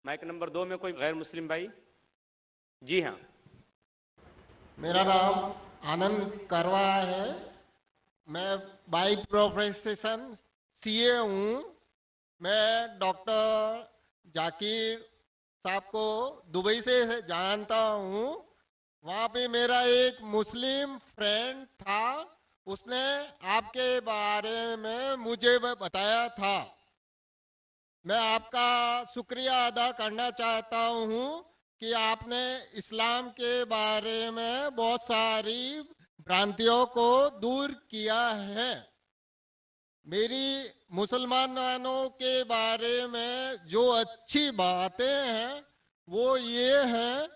Mic number 2 में कोई गैर मुस्लिम भाई? जी हाँ। मेरा नाम आनंद करवा है। मैं बाई प्रोफेशन सीए हूँ। मैं डॉक्टर जाकिर साहब को दुबई से जानता हूँ। वहाँ पे मेरा एक मुस्लिम फ्रेंड था, उसने आपके बारे में मुझे बताया था। मैं आपका शुक्रिया अदा करना चाहता हूँ कि आपने इस्लाम के बारे में बहुत सारी भ्रांतियों को दूर किया है। मेरी मुसलमानों के बारे में जो अच्छी बातें हैं वो ये है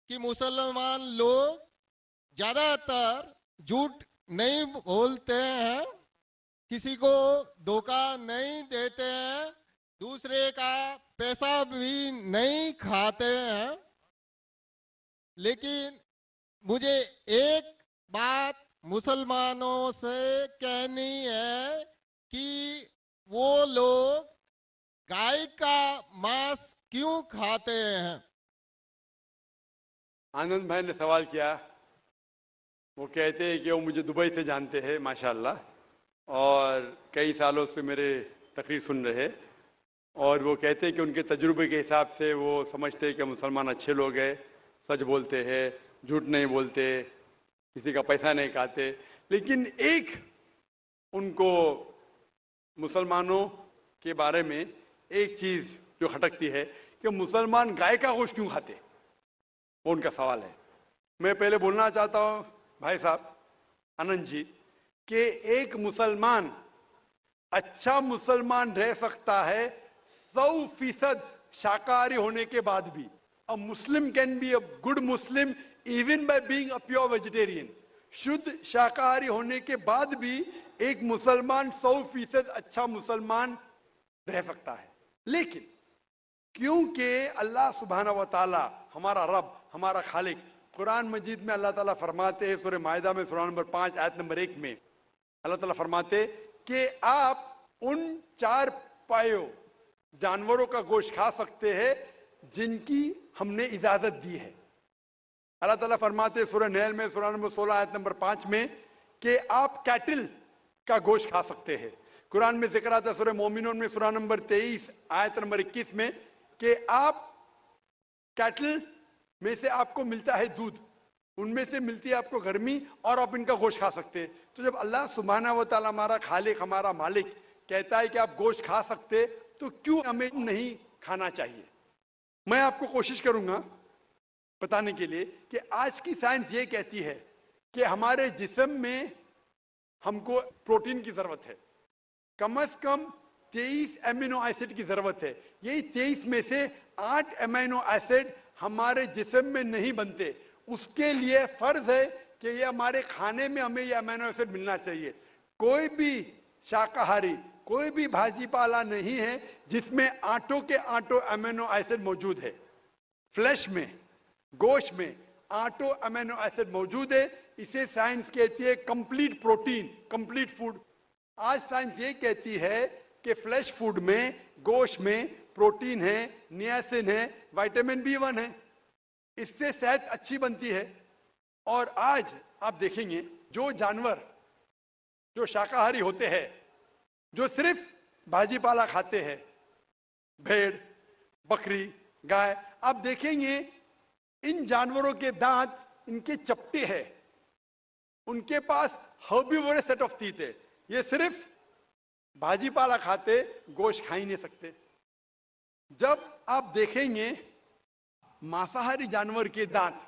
कि मुसलमान लोग ज़्यादातर झूठ नहीं बोलते हैं, किसी को धोखा नहीं देते हैं, दूसरे का पैसा भी नहीं खाते हैं। लेकिन मुझे एक बात मुसलमानों से कहनी है कि वो लोग गाय का मांस क्यों खाते हैं। आनंद भाई ने सवाल किया। वो कहते हैं कि वो मुझे दुबई से जानते हैं माशाल्लाह, और कई सालों से मेरे तकरीर सुन रहे हैं, और वो कहते हैं कि उनके तजुर्बे के हिसाब से वो समझते हैं कि मुसलमान अच्छे लोग हैं, सच बोलते हैं, झूठ नहीं बोलते, किसी का पैसा नहीं खाते। लेकिन एक उनको मुसलमानों के बारे में एक चीज़ जो खटकती है कि मुसलमान गाय का गोश्त क्यों खाते, वो उनका सवाल है। मैं पहले बोलना चाहता हूँ भाई साहब आनंद जी कि एक मुसलमान अच्छा मुसलमान रह सकता है 100% शाकाहारी होने के बाद भी। A Muslim can be a good Muslim even by being a pure vegetarian. शुद्ध शाकाहारी होने के बाद भी एक मुसलमान 100% अच्छा मुसलमान रह सकता है। लेकिन क्योंकि अल्लाह सुब्हाना व ताला हमारा रब, हमारा खालिक, कुरान मजीद में अल्लाह ताला फरमाते हैं, सूरह मायदा में सूरह नंबर 5 आयत नंबर 1 में अल्लाह ताला फरमाते कि आप उन 4 पायों जानवरों का गोश्त खा सकते हैं जिनकी हमने इजाजत दी है। अल्लाह ताला फरमाते सूरह नहल में सूरह नंबर 16 आयत नंबर 5 में कि आप कैटल का गोश्त खा सकते हैं। कुरान में जिक्र आता है सूरह मोमिनून में सूरह नंबर 23 आयत नंबर 21 में कि आप कैटल में से आपको मिलता है दूध, उनमें से मिलती है आपको गर्मी, और आप इनका गोश्त खा सकते हैं। तो जब अल्लाह सुब्हाना व तआला हमारा खालिक, हमारा मालिक कहता है कि आप गोश्त खा सकते, तो क्यों हमें नहीं खाना चाहिए? मैं आपको कोशिश करूंगा बताने के लिए कि आज की साइंस ये कहती है कि हमारे जिस्म में हमको प्रोटीन की जरूरत है, कम से कम 23 एमिनो एसिड की जरूरत है। यही 23 में से 8 एमिनो एसिड हमारे जिस्म में नहीं बनते। उसके लिए फर्ज है कि ये हमारे खाने में हमें ये अमीनो एसिड मिलना चाहिए। कोई भी शाकाहारी, कोई भी भाजी पाला नहीं है जिसमें आटों के आटो अमीनो एसिड मौजूद है। फ्लैश में, गोश्त में आटो अमीनो एसिड मौजूद है। इसे साइंस कहती है कंप्लीट प्रोटीन, कंप्लीट फूड। आज साइंस ये कहती है कि फ्लैश फूड में, गोश्त में प्रोटीन है, नियासिन है, विटामिन B1 है, इससे सेहत अच्छी बनती है। और आज आप देखेंगे जो जानवर जो शाकाहारी होते हैं, जो सिर्फ भाजी पाला खाते हैं, भेड़, बकरी, गाय, आप देखेंगे इन जानवरों के दांत इनके चपटे हैं, उनके पास हर्बिवोरस सेट ऑफ टीथ है। ये सिर्फ भाजी पाला खाते, गोश्त खा ही नहीं सकते। जब आप देखेंगे मांसाहारी जानवर के दांत,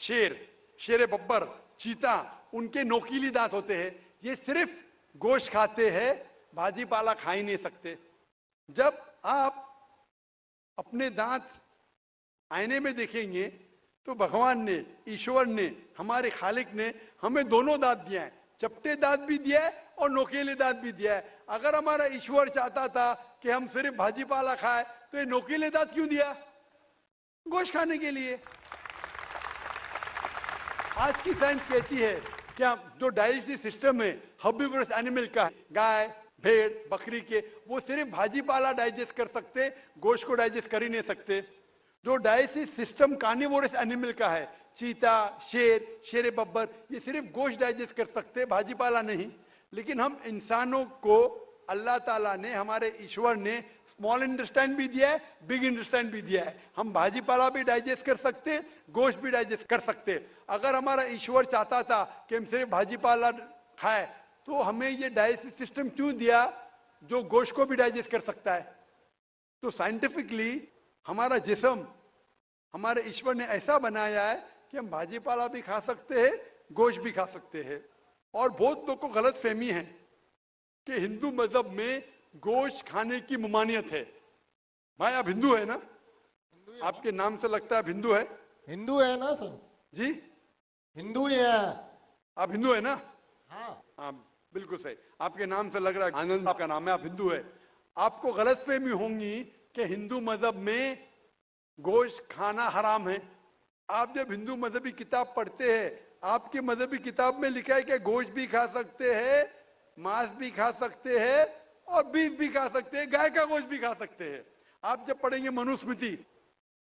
शेर बब्बर, चीता, उनके नोकीली दांत होते हैं। ये सिर्फ गोश्त खाते हैं, भाजी पाला खा ही नहीं सकते। जब आप अपने दांत आईने में देखेंगे तो भगवान ने, ईश्वर ने, हमारे खालिक ने हमें दोनों दांत दिया है, चपटे दांत भी दिया है और नोकीले दांत भी दिया है। अगर हमारा ईश्वर चाहता था कि हम सिर्फ भाजी पाला खाए तो ये नोकीले दांत क्यों दिया? गोश्त खाने के लिए। आज की साइंस कहती है कि हम जो डाइजेस्टिव सिस्टम है हर्बिवोरस एनिमल का, गाय, भेड़ बकरी के, वो सिर्फ भाजी पाला डाइजेस्ट कर सकते, गोश्त को डाइजेस्ट कर ही नहीं सकते। जो डाइजेस्ट सिस्टम कार्निवोरस एनिमल का है, चीता, शेर बब्बर, ये सिर्फ गोश्त डाइजेस्ट कर सकते, भाजी पाला नहीं। लेकिन हम इंसानों को अल्लाह ताला ने, हमारे ईश्वर ने स्मॉल इंटेस्टाइन भी दिया है, बिग इंटेस्टाइन भी दिया है। हम भाजी पाला भी डाइजेस्ट कर सकते, गोश्त भी डाइजेस्ट कर सकते। अगर हमारा ईश्वर चाहता था कि हम सिर्फ भाजी पाला खाए, तो हमें ये डाइजेस्टिव सिस्टम क्यों दिया जो गोश्त को भी डाइजेस्ट कर सकता है? तो साइंटिफिकली हमारा जिस्म हमारे ईश्वर ने ऐसा बनाया है कि हम भाजी पाला भी खा सकते हैं, गोश्त भी खा सकते हैं। और बहुत लोग को गलत फहमी है कि हिंदू मजहब में गोश्त खाने की ममानियत है। भाई आप हिंदू है ना? हिंदू है। आपके नाम से लगता है आप हिंदू है हिंदू है ना सर? जी? हिंदू ही है। आप हिंदू है ना? हाँ। हाँ बिल्कुल सही, आपके नाम से लग रहा है आनंद आपका नाम है, आप हिंदू है। आपको गलतफहमी होंगी कि हिंदू मजहब में गोश्त खाना हराम है। आप जब हिंदू मजहबी किताब पढ़ते हैं, आपकी मजहबी किताब में लिखा है कि गोश्त भी खा सकते हैं, मांस भी खा सकते हैं और बीफ भी खा सकते हैं, गाय का गोश्त भी खा सकते हैं। आप जब पढ़ेंगे मनुस्मृति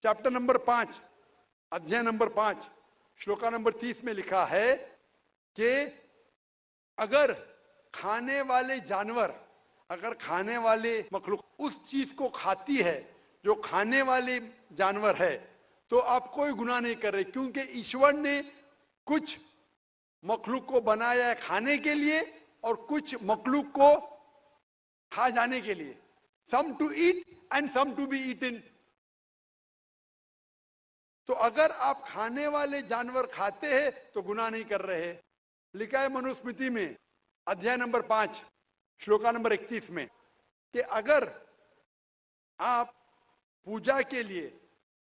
चैप्टर नंबर 5 अध्याय नंबर 5 श्लोका नंबर 30 में लिखा है कि अगर खाने वाले जानवर, अगर खाने वाले मखलूक उस चीज को खाती है जो खाने वाले जानवर है, तो आप कोई गुनाह नहीं कर रहे, क्योंकि ईश्वर ने कुछ मखलूक को बनाया है खाने के लिए और कुछ मखलूक को खा जाने के लिए। Some to eat and some to be eaten. तो अगर आप खाने वाले जानवर खाते हैं तो गुनाह नहीं कर रहे। लिखा है मनुस्मृति में अध्याय नंबर 5 श्लोका नंबर 31 में कि अगर आप पूजा के लिए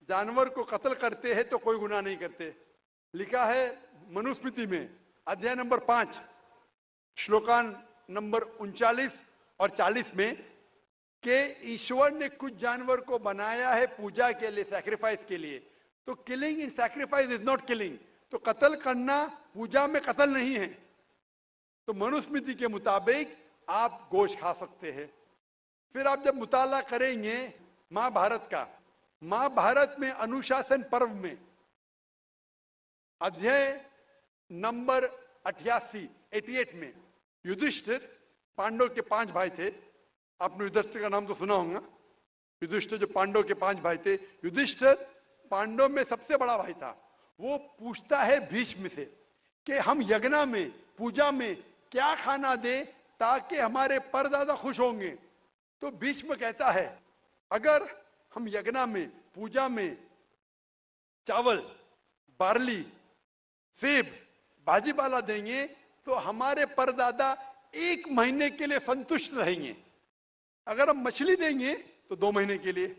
जानवर को कत्ल करते हैं तो कोई गुनाह नहीं करते। लिखा है मनुस्मृति में अध्याय नंबर 5 श्लोका नंबर 39 और 40 में कि ईश्वर ने कुछ जानवर को बनाया है पूजा के लिए, सैक्रिफाइस के लिए। तो killing in sacrifice is not killing. तो कत्ल करना पूजा में कत्ल नहीं है। तो मनुस्मृति के मुताबिक आप गोश्त खा सकते हैं। फिर आप जब मुताला करेंगे महाभारत का, महाभारत में अनुशासन पर्व में अध्याय नंबर 88 में युधिष्ठिर, पांडव के 5 भाई थे, आपने युधिष्ठिर का नाम तो सुना होगा। युधिष्ठिर जो पांडव के 5 भाई थे, युधिष्ठिर पांडव में सबसे बड़ा भाई था। वो पूछता है भीष्म से कि हम यज्ञ में, पूजा में क्या खाना दे ताकि हमारे परदादा खुश होंगे। तो भीष्म कहता है अगर हम यज्ञ में, पूजा में चावल, बार्ली, सेब, भाजी पाला देंगे तो हमारे परदादा 1 महीने के लिए संतुष्ट रहेंगे। अगर हम मछली देंगे तो 2 महीने के लिए,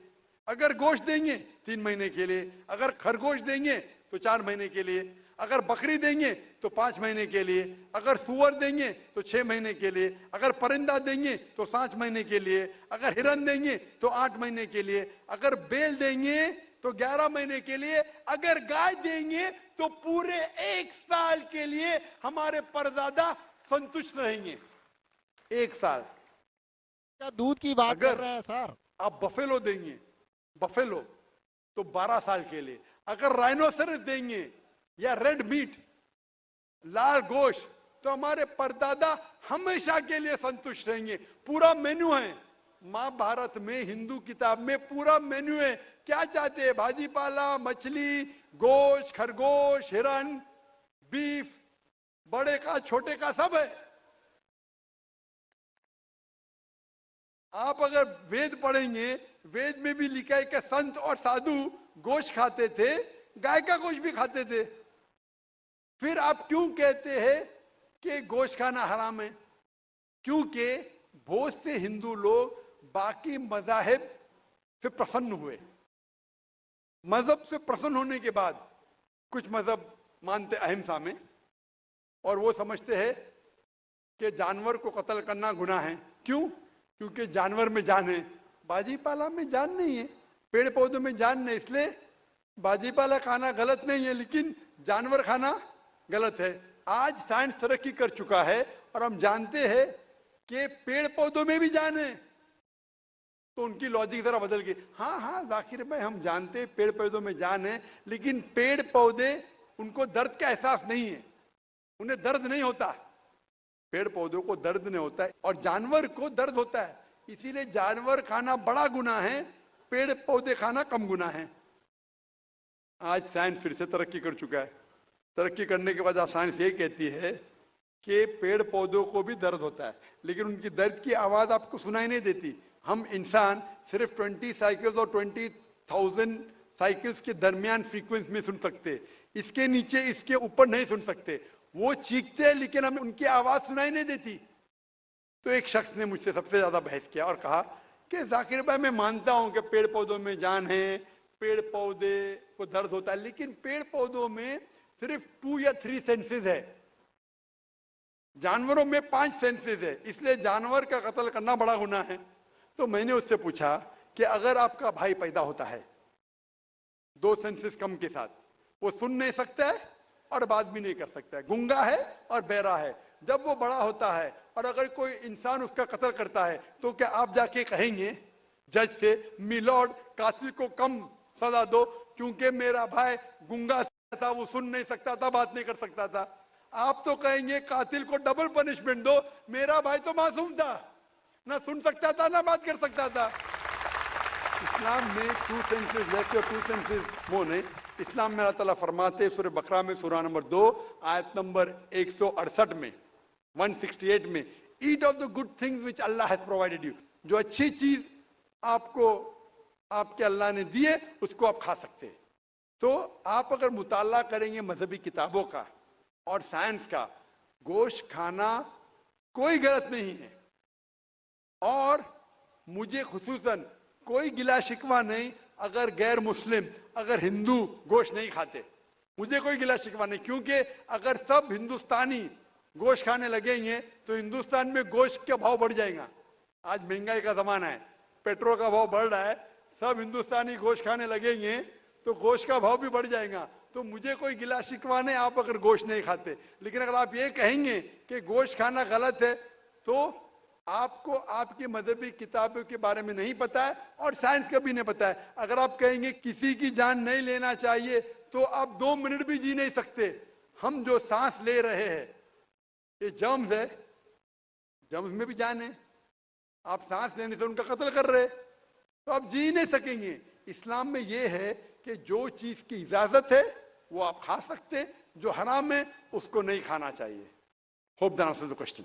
अगर गोश्त देंगे 3 महीने के लिए, अगर खरगोश देंगे तो 4 महीने के लिए, अगर बकरी देंगे तो 5 महीने के लिए, अगर सुअर देंगे तो 6 महीने के लिए, अगर परिंदा देंगे तो 7 महीने के लिए, अगर हिरन देंगे तो 8 महीने के लिए, अगर बैल देंगे तो 11 महीने के लिए, अगर गाय देंगे तो पूरे 1 साल के लिए हमारे परदादा संतुष्ट रहेंगे। 1 साल। क्या दूध की बात अगर कर रहे हैं सर? आप बफेलो देंगे, बफेलो तो 12 साल के लिए, अगर राइनोसरस देंगे या रेड मीट, लाल गोश्त, तो हमारे परदादा हमेशा के लिए संतुष्ट रहेंगे। पूरा मेन्यू है महाभारत में, हिंदू किताब में पूरा मेन्यू है। क्या चाहते हैं? भाजी पाला, मछली, गोश्त, खरगोश, हिरन, बीफ, बड़े का छोटे का सब है। आप अगर वेद पढ़ेंगे, वेद में भी लिखा है कि संत और साधु गोश्त खाते थे, गाय का गोश्त भी खाते थे। फिर आप क्यों कहते हैं कि गोश्त खाना हराम है? क्योंकि बहुत से हिंदू लोग बाकी मजाहिब से प्रसन्न हुए। मजहब से प्रसन्न होने के बाद कुछ मजहब मानते अहिंसा में, और वो समझते हैं कि जानवर को कत्ल करना गुनाह है। क्यों? क्योंकि जानवर में जान है, बाजी पाला में जान नहीं है, पेड़ पौधों में जान नहीं, इसलिए बाजी पाला खाना गलत नहीं है, लेकिन जानवर खाना गलत है। आज साइंस तरक्की कर चुका है और हम जानते हैं कि पेड़ पौधों में भी जान है, तो उनकी लॉजिक जरा बदल गई। हाँ हाँ जाकिर भाई, हम जानते हैं पेड़ पौधों में जान है, लेकिन पेड़ पौधे उनको दर्द का एहसास नहीं है, उन्हें दर्द नहीं होता। पेड़ पौधों को दर्द नहीं होता है और जानवर को दर्द होता है, इसीलिए जानवर खाना बड़ा गुनाह है, पेड़ पौधे खाना कम गुनाह है। आज साइंस फिर से तरक्की कर चुका है। तरक्की करने के बाद साइंस ये कहती है कि पेड़ पौधों को भी दर्द होता है, लेकिन उनकी दर्द की आवाज आपको सुनाई नहीं देती। हम इंसान सिर्फ 20 साइकिल्स और 20,000 साइकिल्स के दरमियान फ्रीक्वेंसी में सुन सकते, इसके नीचे इसके ऊपर नहीं सुन सकते। वो चीखते हैं लेकिन हमें उनकी आवाज सुनाई नहीं देती। तो एक शख्स ने मुझसे सबसे ज्यादा बहस किया और कहा कि जाकिर भाई, मैं मानता हूं कि पेड़ पौधों में जान है, पेड़ पौधे को दर्द होता है, लेकिन पेड़ पौधों में सिर्फ 2 या 3 सेंसेस है, जानवरों में 5 सेंसेस है, इसलिए जानवर का कत्ल करना बड़ा गुनाह है। तो मैंने उससे पूछा कि अगर आपका भाई पैदा होता है 2 सेंसेस कम के साथ, वो सुन नहीं सकता है और बात भी नहीं कर सकता है, गूंगा है और बहरा है, जब वो बड़ा होता है और अगर कोई इंसान उसका कत्ल करता है, तो क्या आप जाके कहेंगे जज से, मिलॉर्ड कातिल को कम सजा दो क्योंकि मेरा भाई गूंगा था, वो सुन नहीं सकता था, बात नहीं कर सकता था? आप तो कहेंगे कातिल को डबल पनिशमेंट दो, मेरा भाई तो मासूम था, ना सुन सकता था ना बात कर सकता था। इस्लाम में 2 सेंसेस लेस और 2 सेंसेस मोर नहीं। इस्लाम में अल्लाह ताला फरमाते सूरह बकरा में सूरह नंबर 2 आयत नंबर 168 में 168 में, eat of the good things which Allah has provided you, जो अच्छी चीज आपको आपके अल्लाह ने दी है उसको आप खा सकते हैं। तो आप अगर मुताला करेंगे मजहबी किताबों का और साइंस का, गोश्त खाना कोई गलत नहीं है और मुझे खुसूसन कोई गिला शिकवा नहीं अगर गैर मुस्लिम, अगर हिंदू गोश्त नहीं खाते, मुझे कोई गिला शिकवा नहीं, क्योंकि अगर सब हिंदुस्तानी गोश्त खाने लगेंगे तो हिंदुस्तान में गोश्त का भाव बढ़ जाएगा। आज महंगाई का जमाना है, पेट्रोल का भाव बढ़ रहा है, सब हिंदुस्तानी गोश्त खाने लगेंगे तो गोश्त का भाव भी बढ़ जाएगा। तो मुझे कोई गिला शिकवा नहीं आप अगर गोश्त नहीं खाते, लेकिन अगर आप ये कहेंगे कि गोश्त खाना गलत है तो आपको आपकी मजहबी किताबों के बारे में नहीं पता है और साइंस का भी नहीं पता है। अगर आप कहेंगे किसी की जान नहीं लेना चाहिए तो आप 2 मिनट भी जी नहीं सकते। हम जो सांस ले रहे हैं ये जर्म्स है, जर्म्स में भी जान है, आप सांस लेने से उनका कत्ल कर रहे तो आप जी नहीं सकेंगे। इस्लाम में यह है कि जो चीज की इजाजत है वो आप खा सकते, जो हराम है उसको नहीं खाना चाहिए। Hope that answers the question.